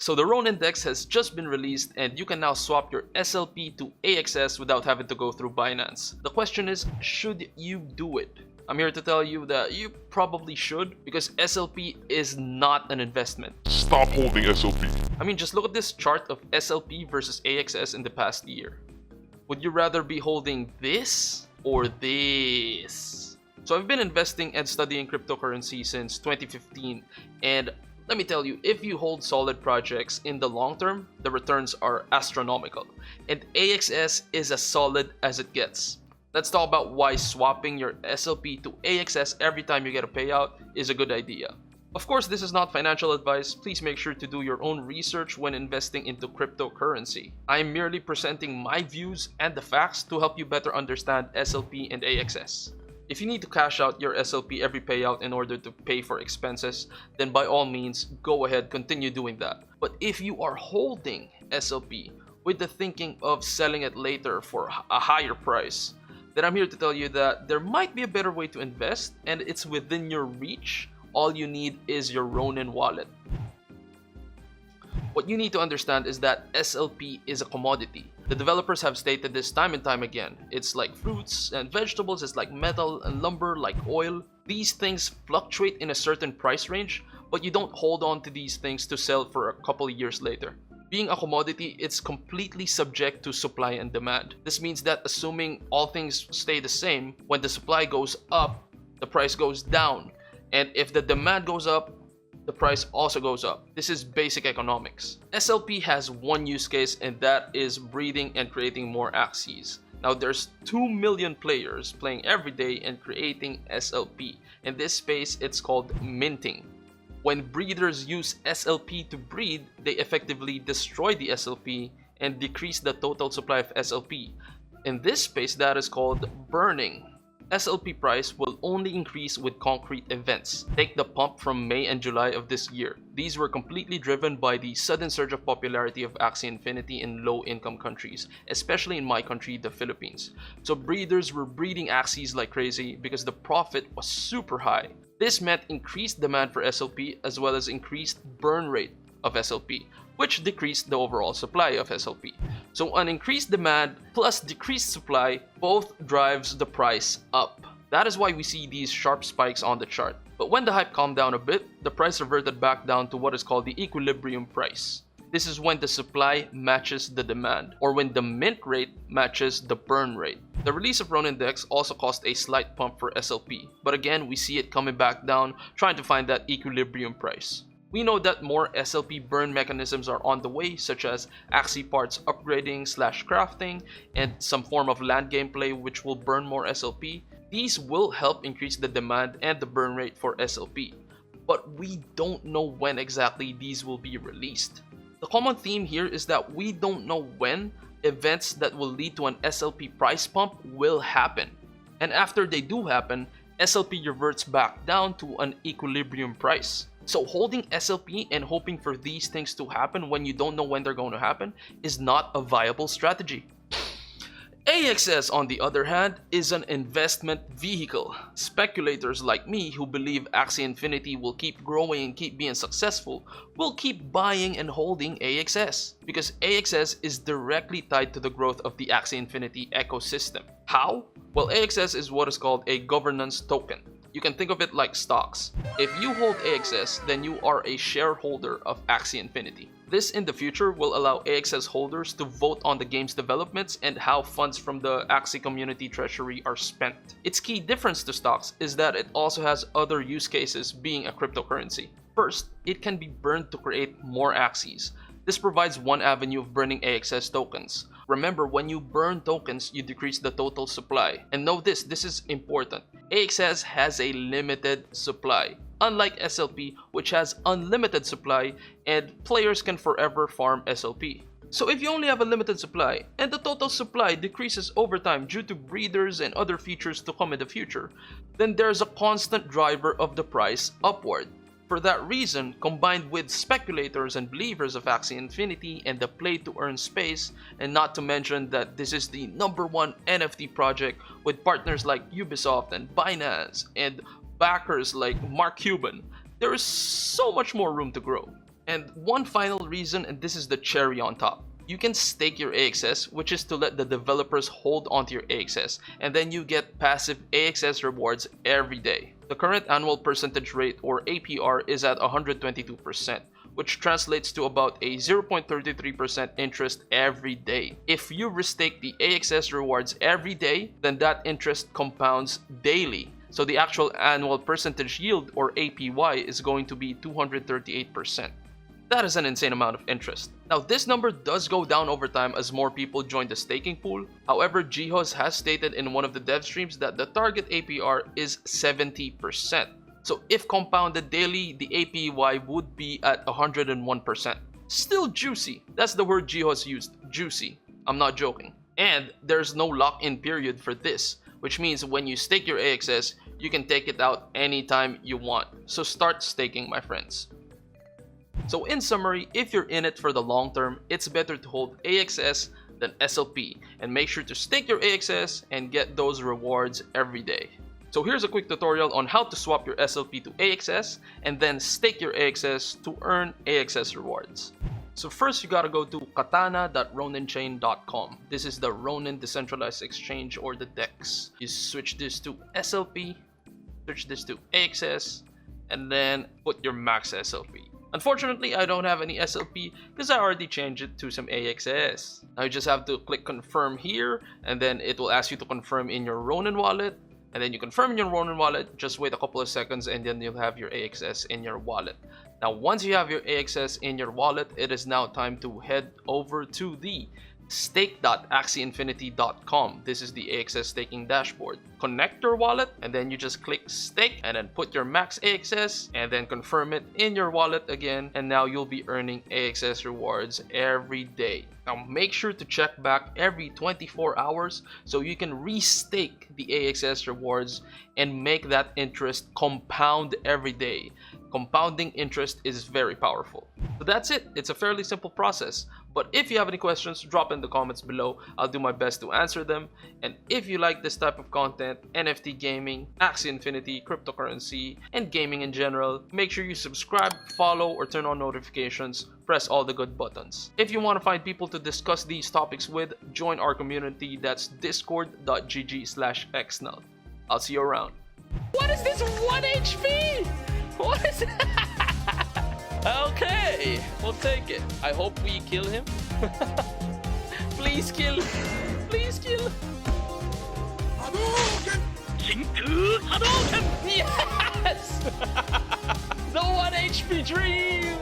So the RON index has just been released and you can now swap your SLP to AXS without having to go through Binance. The question is, should you do it? I'm here to tell you that you probably should, because SLP is not an investment. Stop holding SLP. I mean, just look at this chart of SLP versus AXS in the past year. Would you rather be holding this or this? So I've been investing and studying cryptocurrency since 2015, and let me tell you, if you hold solid projects in the long term, the returns are astronomical, and AXS is as solid as it gets. Let's talk about why swapping your SLP to AXS every time you get a payout is a good idea. Of course, this is not financial advice. Please make sure to do your own research when investing into cryptocurrency. I am merely presenting my views and the facts to help you better understand SLP and AXS. If you need to cash out your SLP every payout in order to pay for expenses, then by all means, go ahead, continue doing that. But if you are holding SLP with the thinking of selling it later for a higher price, then I'm here to tell you that there might be a better way to invest, and it's within your reach. All you need is your Ronin wallet. What you need to understand is that SLP is a commodity. The developers have stated this time and time again. It's like fruits and vegetables, it's like metal and lumber, like oil. These things fluctuate in a certain price range, but you don't hold on to these things to sell for a couple of years later. Being a commodity, it's completely subject to supply and demand. This means that assuming all things stay the same, when the supply goes up, the price goes down. And if the demand goes up, the price also goes up. This is basic economics. SLP has one use case, and that is breeding and creating more AXS. Now there's 2 million players playing every day and creating SLP. In this space, it's called minting. When breeders use SLP to breed, they effectively destroy the SLP and decrease the total supply of SLP. In this space, that is called burning. SLP price will only increase with concrete events. Take the pump from May and July of this year. These were completely driven by the sudden surge of popularity of Axie Infinity in low-income countries, especially in my country, the Philippines. So breeders were breeding Axies like crazy because the profit was super high. This meant increased demand for SLP as well as increased burn rate of SLP, which decreased the overall supply of SLP. So an increased demand plus decreased supply both drives the price up. That is why we see these sharp spikes on the chart. But when the hype calmed down a bit, the price reverted back down to what is called the equilibrium price. This is when the supply matches the demand, or when the mint rate matches the burn rate. The release of RON index also caused a slight pump for SLP, but again we see it coming back down, trying to find that equilibrium price. We know that more SLP burn mechanisms are on the way, such as Axie parts upgrading / crafting and some form of land gameplay which will burn more SLP. These will help increase the demand and the burn rate for SLP, but we don't know when exactly these will be released. The common theme here is that we don't know when events that will lead to an SLP price pump will happen. And after they do happen, SLP reverts back down to an equilibrium price. So holding SLP and hoping for these things to happen when you don't know when they're going to happen is not a viable strategy. AXS, on the other hand, is an investment vehicle. Speculators like me who believe Axie Infinity will keep growing and keep being successful will keep buying and holding AXS because AXS is directly tied to the growth of the Axie Infinity ecosystem. How? Well, AXS is what is called a governance token. You can think of it like stocks. If you hold AXS, then you are a shareholder of Axie Infinity. This in the future will allow AXS holders to vote on the game's developments and how funds from the Axie community treasury are spent. Its key difference to stocks is that it also has other use cases being a cryptocurrency. First, it can be burned to create more Axies. This provides one avenue of burning AXS tokens. Remember, when you burn tokens, you decrease the total supply. And know this is important. AXS has a limited supply, unlike SLP, which has unlimited supply and players can forever farm SLP. So if you only have a limited supply and the total supply decreases over time due to breeders and other features to come in the future, then there's a constant driver of the price upward. For that reason, combined with speculators and believers of Axie Infinity and the play to earn space, and not to mention that this is the #1 NFT project with partners like Ubisoft and Binance and backers like Mark Cuban, there is so much more room to grow. And one final reason, and this is the cherry on top. You can stake your AXS, which is to let the developers hold onto your AXS, and then you get passive AXS rewards every day. The current annual percentage rate, or APR, is at 122%, which translates to about a 0.33% interest every day. If you restake the AXS rewards every day, then that interest compounds daily. So the actual annual percentage yield, or APY, is going to be 238%. That is an insane amount of interest. Now, this number does go down over time as more people join the staking pool. However, Jihos has stated in one of the dev streams that the target APR is 70%. So if compounded daily, the APY would be at 101%. Still juicy. That's the word Jihos used, juicy. I'm not joking. And there's no lock-in period for this, which means when you stake your AXS, you can take it out anytime you want. So start staking, my friends. So in summary, if you're in it for the long term, it's better to hold AXS than SLP, and make sure to stake your AXS and get those rewards every day. So here's a quick tutorial on how to swap your SLP to AXS and then stake your AXS to earn AXS rewards. So first you gotta go to katana.roninchain.com. This is the Ronin Decentralized Exchange, or the DEX. You switch this to SLP, switch this to AXS, and then put your max SLP. Unfortunately, I don't have any SLP because I already changed it to some AXS. Now you just have to click confirm here, and then it will ask you to confirm in your Ronin wallet. And then you confirm in your Ronin wallet, just wait a couple of seconds, and then you'll have your AXS in your wallet. Now once you have your AXS in your wallet, it is now time to head over to the stake.axieinfinity.com. This is the AXS staking dashboard. Connect your wallet, and then you just click stake, and then put your max AXS, and then confirm it in your wallet again, and now you'll be earning AXS rewards every day. Now make sure to check back every 24 hours so you can restake the AXS rewards and make that interest compound every day. Compounding interest is very powerful. So that's it. It's a fairly simple process. But if you have any questions, drop in the comments below. I'll do my best to answer them. And if you like this type of content, NFT gaming, Axie Infinity, cryptocurrency, and gaming in general, make sure you subscribe, follow, or turn on notifications. Press all the good buttons. If you want to find people to discuss these topics with, join our community. That's discord.gg/xnull. I'll see you around. What is this 1 HP? What is it? Okay, we'll take it. I hope we kill him. Please kill. Please kill. Hadouken! Hadouken! Yes! The 1 HP dream!